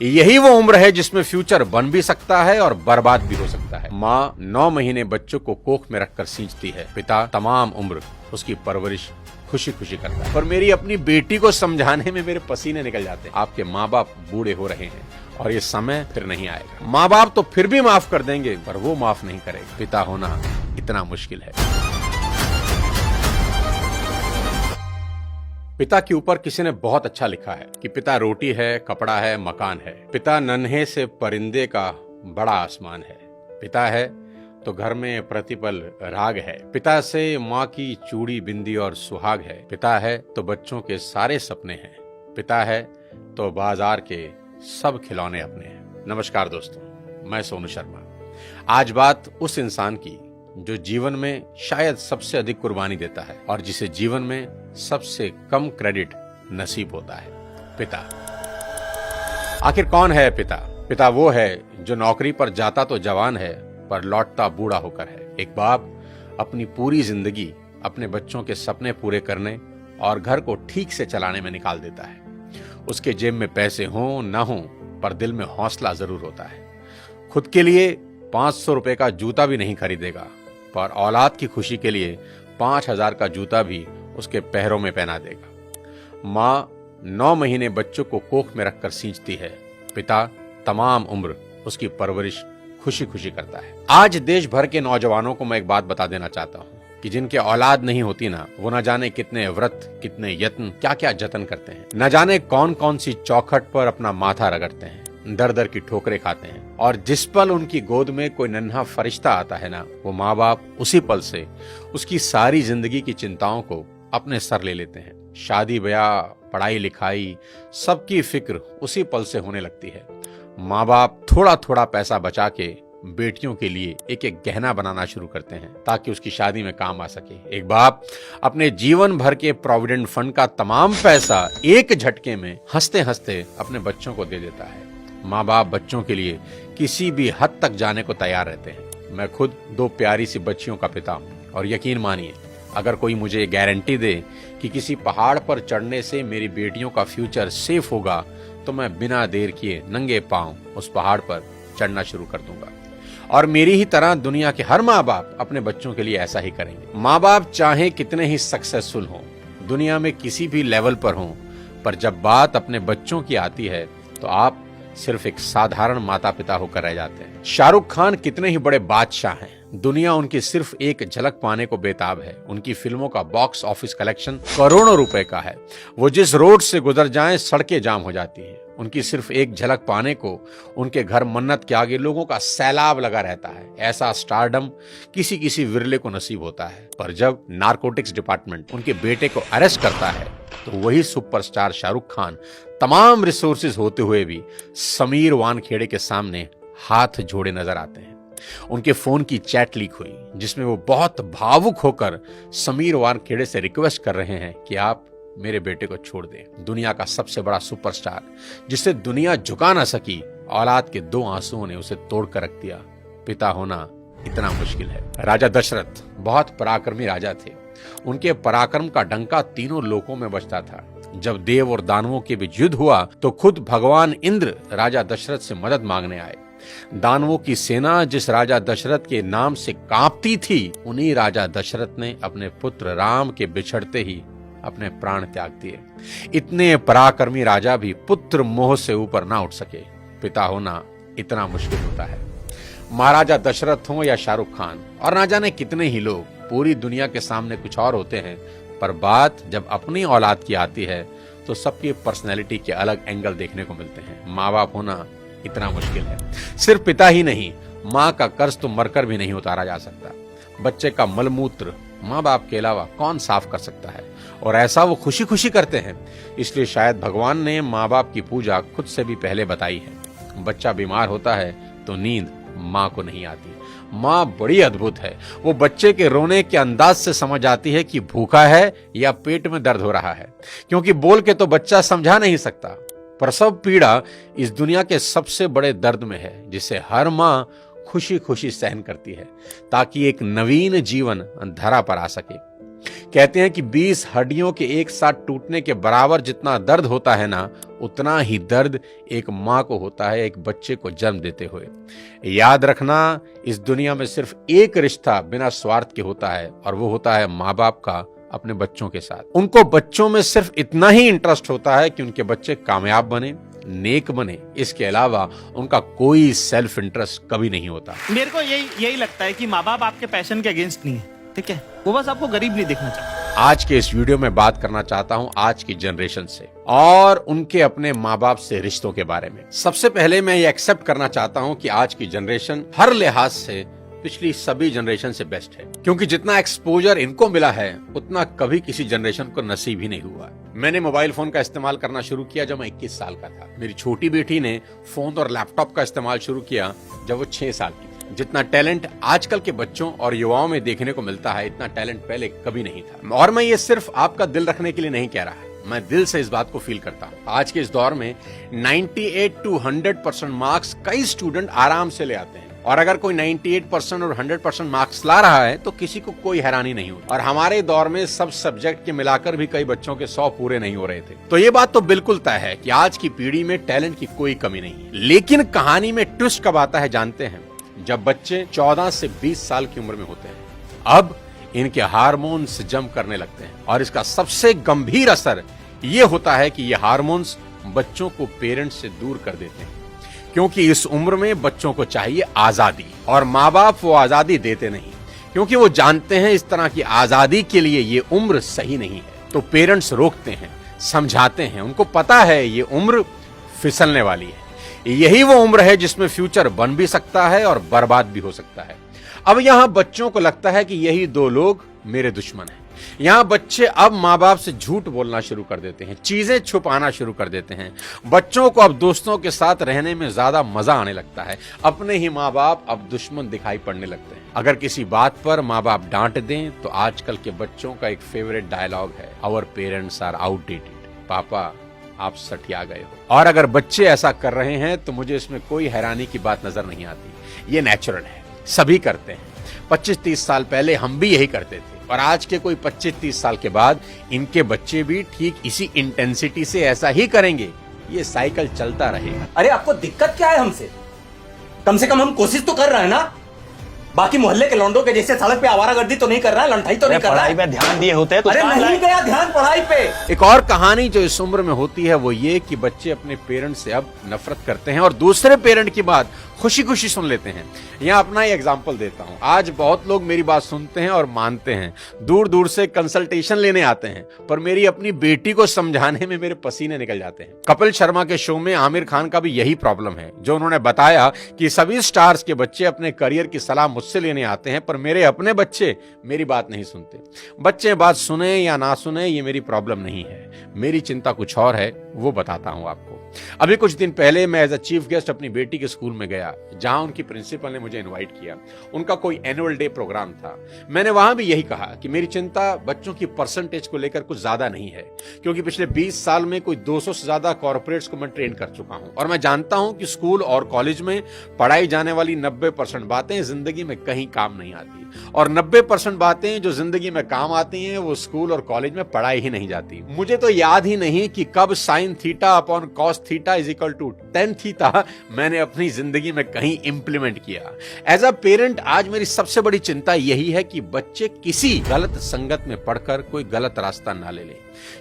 यही वो उम्र है जिसमें फ्यूचर बन भी सकता है और बर्बाद भी हो सकता है। माँ 9 महीने बच्चों को कोख में रखकर सींचती है, पिता तमाम उम्र उसकी परवरिश खुशी खुशी करता है। पर मेरी अपनी बेटी को समझाने में मेरे पसीने निकल जाते हैं। आपके माँ बाप बूढ़े हो रहे हैं और ये समय फिर नहीं आएगा। माँ बाप तो फिर भी माफ कर देंगे, पर वो माफ नहीं करेगा। पिता होना इतना मुश्किल है। पिता के ऊपर किसी ने बहुत अच्छा लिखा है कि पिता रोटी है, कपड़ा है, मकान है। पिता नन्हे से परिंदे का बड़ा आसमान है। पिता है तो घर में प्रतिपल राग है। पिता से माँ की चूड़ी, बिंदी और सुहाग है। पिता है तो बच्चों के सारे सपने हैं। पिता है तो बाजार के सब खिलौने अपने हैं। नमस्कार दोस्तों, मैं सोनू शर्मा। आज बात उस इंसान की जो जीवन में शायद सबसे अधिक कुर्बानी देता है और जिसे जीवन में सबसे कम क्रेडिट नसीब होता है, पिता। आखिर कौन है पिता? पिता वो है जो नौकरी पर जाता तो जवान है पर लौटता बूढ़ा होकर है। एक बाप अपनी पूरी जिंदगी अपने बच्चों के सपने पूरे करने और घर को ठीक से चलाने में निकाल देता है। उसके जेब में पैसे हों न हों, पर दिल में हौसला जरूर होता है। खुद के लिए 500 रुपए का जूता भी नहीं खरीदेगा, पर औलाद की खुशी के लिए 5000 का जूता भी उसके पैरों में पहना देगा। माँ 9 महीने बच्चों को कोख में रखकर सींचती है, पिता तमाम उम्र उसकी परवरिश खुशी खुशी करता है। आज देश भर के नौजवानों को मैं एक बात बता देना चाहता हूँ कि जिनके औलाद नहीं होती ना, वो न जाने कितने व्रत, कितने यत्न, क्या क्या जतन करते हैं। न जाने कौन कौन सी चौखट पर अपना माथा रगड़ते हैं, दर दर की ठोकरें खाते हैं। और जिस पल उनकी गोद में कोई नन्हा फरिश्ता आता है ना, वो माँ बाप उसी पल से उसकी सारी जिंदगी की चिंताओं को अपने सर ले लेते हैं। शादी ब्याह, पढ़ाई लिखाई, सबकी फिक्र उसी पल से होने लगती है। माँ बाप थोड़ा थोड़ा पैसा बचा के बेटियों के लिए एक एक गहना बनाना शुरू करते हैं ताकि उसकी शादी में काम आ सके। एक बाप अपने जीवन भर के प्रोविडेंट फंड का तमाम पैसा एक झटके में हंसते हंसते अपने बच्चों को दे देता है। माँ बाप बच्चों के लिए किसी भी हद तक जाने को तैयार रहते हैं। मैं खुद 2 प्यारी सी बच्चियों का पिता हूँ और यकीन मानिए, अगर कोई मुझे गारंटी दे कि किसी पहाड़ पर चढ़ने से मेरी बेटियों का फ्यूचर सेफ होगा, तो मैं बिना देर किए नंगे पांव उस पहाड़ पर चढ़ना शुरू कर दूंगा। और मेरी ही तरह दुनिया के हर माँ बाप अपने बच्चों के लिए ऐसा ही करेंगे। माँ बाप चाहे कितने ही सक्सेसफुल हों, दुनिया में किसी भी लेवल पर हों, पर जब बात अपने बच्चों की आती है तो आप सिर्फ एक साधारण माता पिता होकर रह जाते हैं। शाहरुख खान कितने ही बड़े बादशाह हैं, दुनिया उनकी सिर्फ एक झलक पाने को बेताब है। उनकी फिल्मों का बॉक्स ऑफिस कलेक्शन करोड़ों रुपए का है। वो जिस रोड से गुजर जाएं सड़कें जाम हो जाती हैं। उनकी सिर्फ एक झलक पाने को उनके घर मन्नत के आगे लोगों का सैलाब लगा रहता है। ऐसा स्टारडम किसी किसी विरले को नसीब होता है। पर जब नारकोटिक्स डिपार्टमेंट उनके बेटे को अरेस्ट करता है तो वही सुपरस्टार शाहरुख खान तमाम रिसोर्सेज होते हुए भी समीर वानखेड़े के सामने हाथ जोड़े नजर आते हैं। उनके फोन की चैट लीक हुई जिसमें वो बहुत भावुक होकर समीर वानखेड़े से रिक्वेस्ट कर रहे हैं कि आप मेरे बेटे को छोड़ दें। दुनिया का सबसे बड़ा सुपरस्टार जिसे दुनिया झुका ना सकी, औलाद के 2 आंसुओं ने उसे तोड़ कर रख दिया। पिता होना इतना मुश्किल है। राजा दशरथ बहुत पराक्रमी राजा थे। उनके पराक्रम का डंका तीनों लोकों में बजता था। जब देव और दानवों के बीच युद्ध हुआ तो खुद भगवान इंद्र राजा दशरथ से मदद मांगने आए। दानवों की सेना जिस राजा दशरथ के नाम से कांपती थी, उन्हीं राजा दशरथ ने अपने पुत्र राम के बिछड़ते ही अपने प्राण त्याग दिए। इतने पराक्रमी राजा भी पुत्र मोह से ऊपर ना उठ सके। पिता होना इतना मुश्किल होता है। महाराजा दशरथ हो या शाहरुख खान और ना जाने कितने ही लोग, पूरी दुनिया के सामने कुछ और होते हैं, पर बात जब अपनी औलाद की आती है तो सबकी पर्सनैलिटी के अलग एंगल देखने को मिलते हैं। माँ बाप होना इतना मुश्किल है। सिर्फ पिता ही नहीं, माँ का कर्ज तो मरकर भी नहीं उतारा जा सकता। बच्चे का मलमूत्र माँ बाप के अलावा कौन साफ कर सकता है, और ऐसा वो खुशी खुशी करते हैं। इसलिए शायद भगवान ने माँ बाप की पूजा खुद से भी पहले बताई है। बच्चा बीमार होता है तो नींद माँ को नहीं आती। माँ बड़ी अद्भुत है। वो बच्चे के रोने के अंदाज से समझ आती है कि भूखा है या पेट में दर्द हो रहा है, क्योंकि बोल के तो बच्चा समझा नहीं सकता। प्रसव पीड़ा इस दुनिया के सबसे बड़े दर्द में है, जिसे हर माँ खुशी खुशी सहन करती है ताकि एक नवीन जीवन धरा पर आ सके। कहते हैं कि 20 हड्डियों के एक साथ टूटने के बराबर जितना दर्द होता है ना, उतना ही दर्द एक माँ को होता है एक बच्चे को जन्म देते हुए। याद रखना, इस दुनिया में सिर्फ एक रिश्ता बिना स्वार्थ के होता है, और वो होता है माँ बाप का अपने बच्चों के साथ। उनको बच्चों में सिर्फ इतना ही इंटरेस्ट होता है कि उनके बच्चे कामयाब बने, नेक बने। इसके अलावा उनका कोई सेल्फ इंटरेस्ट कभी नहीं होता। मेरे को यही लगता है कि माँ बाप आपके पैशन के अगेंस्ट नहीं है, ठीक है? वो बस आपको गरीब नहीं देखना चाहते। आज के इस वीडियो में बात करना चाहता हूं आज की जनरेशन से और उनके अपने माँ बाप से रिश्तों के बारे में। सबसे पहले मैं ये एक्सेप्ट करना चाहता हूं कि आज की जनरेशन हर लिहाज से पिछली सभी जनरेशन से बेस्ट है, क्योंकि जितना एक्सपोजर इनको मिला है उतना कभी किसी जनरेशन को नसीब ही नहीं हुआ। मैंने मोबाइल फोन का इस्तेमाल करना शुरू किया जब मैं 21 साल का था। मेरी छोटी बेटी ने फोन और लैपटॉप का इस्तेमाल शुरू किया जब वो 6 साल की थी। जितना टैलेंट आजकल के बच्चों और युवाओं में देखने को मिलता है, इतना टैलेंट पहले कभी नहीं था। और मैं ये सिर्फ आपका दिल रखने के लिए नहीं कह रहा, मैं दिल से इस बात को फील करता हूँ। आज के इस दौर में 98 to 100% मार्क्स कई स्टूडेंट आराम से ले आते हैं, और अगर कोई 98% और 100% मार्क्स ला रहा है तो किसी को कोई हैरानी नहीं होती। और हमारे दौर में सब सब्जेक्ट के मिलाकर भी कई बच्चों के 100 पूरे नहीं हो रहे थे। तो ये बात तो बिल्कुल तय है कि आज की पीढ़ी में टैलेंट की कोई कमी नहीं है। लेकिन कहानी में ट्विस्ट कब आता है जानते हैं? जब बच्चे 14 से 20 साल की उम्र में होते हैं। अब इनके हार्मोन्स जम करने लगते हैं, और इसका सबसे गंभीर असर ये होता है कि ये हार्मोन्स बच्चों को पेरेंट्स से दूर कर देते हैं, क्योंकि इस उम्र में बच्चों को चाहिए आजादी, और माँ बाप वो आजादी देते नहीं, क्योंकि वो जानते हैं इस तरह की आजादी के लिए ये उम्र सही नहीं है। तो पेरेंट्स रोकते हैं, समझाते हैं, उनको पता है ये उम्र फिसलने वाली है। यही वो उम्र है जिसमें फ्यूचर बन भी सकता है और बर्बाद भी हो सकता है। अब यहां बच्चों को लगता है कि यही दो लोग मेरे दुश्मन हैं। यहां बच्चे अब माँ बाप से झूठ बोलना शुरू कर देते हैं, चीजें छुपाना शुरू कर देते हैं। बच्चों को अब दोस्तों के साथ रहने में ज्यादा मजा आने लगता है। अपने ही माँ बाप अब दुश्मन दिखाई पड़ने लगते हैं। अगर किसी बात पर माँ बाप डांट दें तो आजकल के बच्चों का एक फेवरेट डायलॉग है, आवर पेरेंट्स आर आउटडेटेड। पापा आप सठिया गए हो। और अगर बच्चे ऐसा कर रहे हैं तो मुझे इसमें कोई हैरानी की बात नजर नहीं आती। ये नेचुरल है, सभी करते हैं। 25-30 साल पहले हम भी यही करते थे, और आज के कोई 25-30 साल के बाद इनके बच्चे भी ठीक इसी इंटेंसिटी से ऐसा ही करेंगे। ये साइकिल चलता रहेगा। अरे आपको दिक्कत क्या है हमसे? कम से कम हम कोशिश तो कर रहे हैं ना। बाकी मोहल्ले के लौंडों के जैसे सड़क पे आवारागर्दी तो नहीं कर रहा है, लंठाई तो नहीं कर रहा है। पढ़ाई पे ध्यान दिए होते तो अरे नहीं गया ध्यान पढ़ाई पे। एक और कहानी जो इस उम्र में होती है वो ये कि बच्चे अपने पेरेंट्स से अब नफरत करते हैं और दूसरे पेरेंट की बात खुशी खुशी सुन लेते हैं। यहाँ अपना ही एग्जाम्पल देता हूँ। आज बहुत लोग मेरी बात सुनते हैं और मानते हैं, दूर दूर से कंसल्टेशन लेने आते हैं, पर मेरी अपनी बेटी को समझाने में मेरे पसीने निकल जाते हैं। कपिल शर्मा के शो में आमिर खान का भी यही प्रॉब्लम है, जो उन्होंने बताया कि सभी स्टार्स के बच्चे अपने करियर की सलाह मुझसे लेने आते हैं, पर मेरे अपने बच्चे मेरी बात नहीं सुनते। बच्चे बात सुने या ना सुने ये मेरी प्रॉब्लम नहीं है, मेरी चिंता कुछ और है, वो बताता हूं आपको। अभी कुछ दिन पहले मैं एज अ चीफ गेस्ट अपनी बेटी के स्कूल में गया, जहां उनकी प्रिंसिपल ने मुझे इनवाइट किया। उनका कोई एनुअल डे प्रोग्राम था। मैंने वहां भी यही कहा कि मेरी चिंता बच्चों की परसेंटेज को लेकर कुछ ज्यादा नहीं है, क्योंकि पिछले 20 साल में कोई 200 से ज्यादा कॉर्पोरेट्स को मैं ट्रेन कर चुका हूं, और मैं जानता हूं कि स्कूल और कॉलेज में पढ़ाई जाने वाली 90% बातें जिंदगी में कहीं काम नहीं आती, और 90% बातें जो जिंदगी में काम आती हैं वो स्कूल और कॉलेज में पढ़ाई ही नहीं जाती। मुझे तो याद ही नहीं कि कब sine theta upon cos theta is equal to tan theta मैंने अपनी जिंदगी में कहीं इंप्लीमेंट किया। एज अ पेरेंट आज मेरी सबसे बड़ी चिंता यही है कि बच्चे किसी गलत संगत में पढ़कर कोई गलत रास्ता ना ले लें,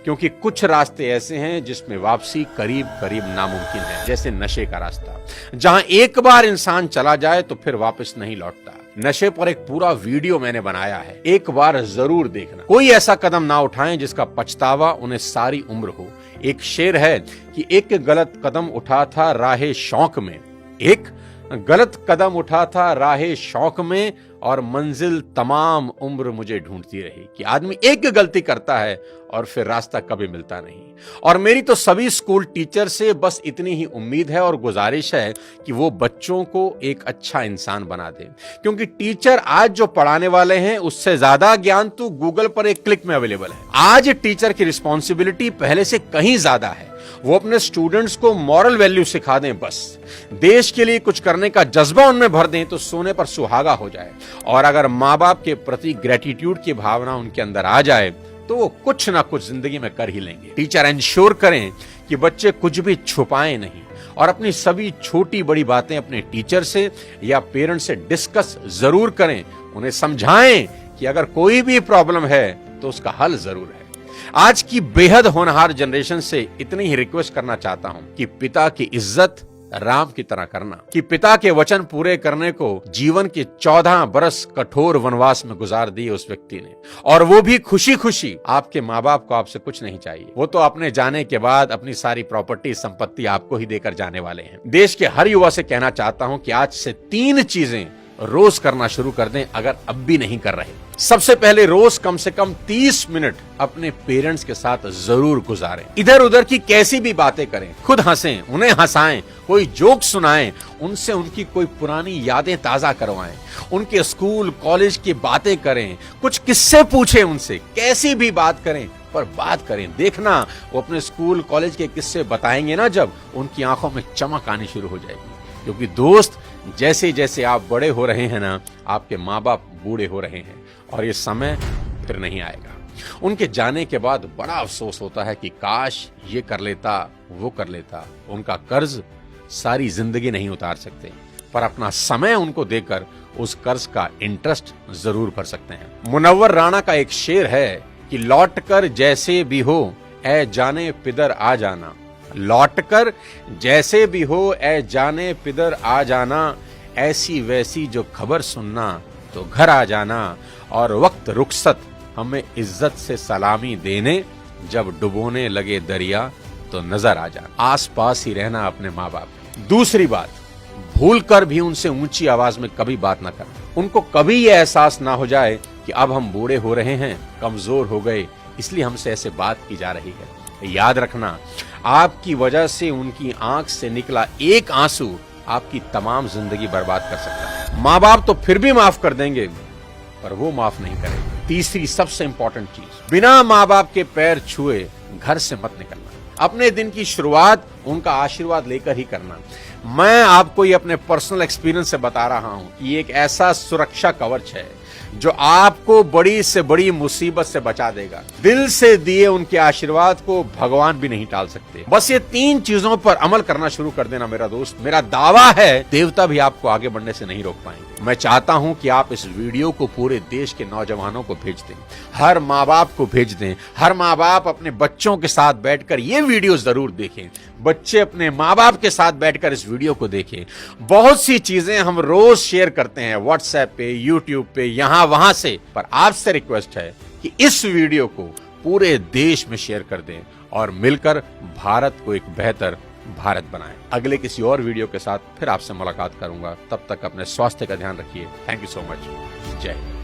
क्योंकि कुछ रास्ते ऐसे हैं जिसमें वापसी करीब करीब नामुमकिन है, जैसे नशे का रास्ता, जहां एक बार इंसान चला जाए तो फिर वापस नहीं लौटता। नशे पर एक पूरा वीडियो मैंने बनाया है, एक बार जरूर देखना। कोई ऐसा कदम ना उठाएं जिसका पछतावा उन्हें सारी उम्र हो। एक शेर है कि एक गलत कदम उठा था राहे शौक में, एक गलत कदम उठा था राहे शौक में, और मंजिल तमाम उम्र मुझे ढूंढती रही। कि आदमी एक गलती करता है और फिर रास्ता कभी मिलता नहीं। और मेरी तो सभी स्कूल टीचर से बस इतनी ही उम्मीद है और गुजारिश है कि वो बच्चों को एक अच्छा इंसान बना दे, क्योंकि टीचर आज जो पढ़ाने वाले हैं उससे ज्यादा ज्ञान तो गूगल पर एक क्लिक में अवेलेबल है। आज टीचर की रिस्पॉन्सिबिलिटी पहले से कहीं ज्यादा है, वो अपने स्टूडेंट्स को मॉरल वैल्यू सिखा दें, बस देश के लिए कुछ करने का जज्बा उनमें भर दें तो सोने पर सुहागा हो जाए। और अगर माँ बाप के प्रति ग्रेटिट्यूड की भावना उनके अंदर आ जाए तो वो कुछ ना कुछ जिंदगी में कर ही लेंगे। टीचर इंश्योर करें कि बच्चे कुछ भी छुपाएं नहीं और अपनी सभी छोटी बड़ी बातें अपने टीचर से या पेरेंट्स से डिस्कस जरूर करें। उन्हें समझाएं कि अगर कोई भी प्रॉब्लम है तो उसका हल जरूर है। आज की बेहद होनहार जनरेशन से इतनी ही रिक्वेस्ट करना चाहता हूं कि पिता की इज्जत राम की तरह करना, कि पिता के वचन पूरे करने को जीवन के 14 बरस कठोर वनवास में गुजार दिए उस व्यक्ति ने, और वो भी खुशी खुशी। आपके माँ बाप को आपसे कुछ नहीं चाहिए, वो तो अपने जाने के बाद अपनी सारी प्रॉपर्टी संपत्ति आपको ही देकर जाने वाले हैं। देश के हर युवा से कहना चाहता हूं कि आज से 3 चीजें रोज करना शुरू कर दें अगर अब भी नहीं कर रहे। सबसे पहले रोज कम से कम 30 मिनट अपने पेरेंट्स के साथ जरूर गुजारें। इधर उधर की कैसी भी बातें करें, खुद हंसें, उन्हें हंसाएं, कोई जोक सुनाएं, उनसे उनकी कोई पुरानी यादें ताजा करवाएं, उनके स्कूल कॉलेज की बातें करें, कुछ किस्से पूछें उनसे, कैसी भी बात करें पर बात करें। देखना वो अपने स्कूल कॉलेज के किस्से बताएंगे ना, जब उनकी आंखों में चमक आनी शुरू हो जाएगी। क्योंकि दोस्त, जैसे जैसे आप बड़े हो रहे हैं ना, आपके माँ बाप बूढ़े हो रहे हैं और ये समय फिर नहीं आएगा। उनके जाने के बाद बड़ा अफसोस होता है कि काश ये कर लेता, वो कर लेता। उनका कर्ज सारी जिंदगी नहीं उतार सकते, पर अपना समय उनको देकर उस कर्ज का इंटरेस्ट जरूर भर सकते हैं। मुनव्वर राणा का एक शेर है कि लौट कर जैसे भी हो ऐ जाने पिदर आ जाना, लौटकर जैसे भी हो ऐ जाने पिदर आ जाना, ऐसी वैसी जो खबर सुनना तो घर आ जाना, और वक्त रुखसत हमें इज्जत से सलामी देने, जब डुबोने लगे दरिया तो नजर आ जाना। आस पास ही रहना अपने माँ बाप। दूसरी बात, भूल कर भी उनसे ऊंची आवाज में कभी बात ना करना। उनको कभी ये एहसास ना हो जाए कि अब हम बूढ़े हो रहे हैं, कमजोर हो गए, इसलिए हमसे ऐसे बात की जा रही है। याद रखना, आपकी वजह से उनकी आंख से निकला एक आंसू आपकी तमाम जिंदगी बर्बाद कर सकता है। माँ बाप तो फिर भी माफ कर देंगे, पर वो माफ नहीं करेंगे। तीसरी सबसे इंपॉर्टेंट चीज, बिना माँ बाप के पैर छुए घर से मत निकलना। अपने दिन की शुरुआत उनका आशीर्वाद लेकर ही करना। मैं आपको ये अपने पर्सनल एक्सपीरियंस से बता रहा हूं कि ये एक ऐसा सुरक्षा कवच है जो आपको बड़ी से बड़ी मुसीबत से बचा देगा। दिल से दिए उनके आशीर्वाद को भगवान भी नहीं टाल सकते। बस ये 3 चीजों पर अमल करना शुरू कर देना मेरा दोस्त। मेरा दावा है देवता भी आपको आगे बढ़ने से नहीं रोक पाएंगे। मैं चाहता हूं कि आप इस वीडियो को पूरे देश के नौजवानों को भेज दें, हर माँ बाप को भेज दें। हर माँ बाप अपने बच्चों के साथ बैठकर ये वीडियो जरूर देखें। बच्चे अपने माँ बाप के साथ बैठकर इस वीडियो को देखें। बहुत सी चीजें हम रोज शेयर करते हैं व्हाट्सएप पे, यूट्यूब पे, यहां वहां से, पर आपसे रिक्वेस्ट है कि इस वीडियो को पूरे देश में शेयर कर दें और मिलकर भारत को एक बेहतर भारत बनाएं। अगले किसी और वीडियो के साथ फिर आपसे मुलाकात करूंगा। तब तक अपने स्वास्थ्य का ध्यान रखिए। Thank you so much. जय हिंद।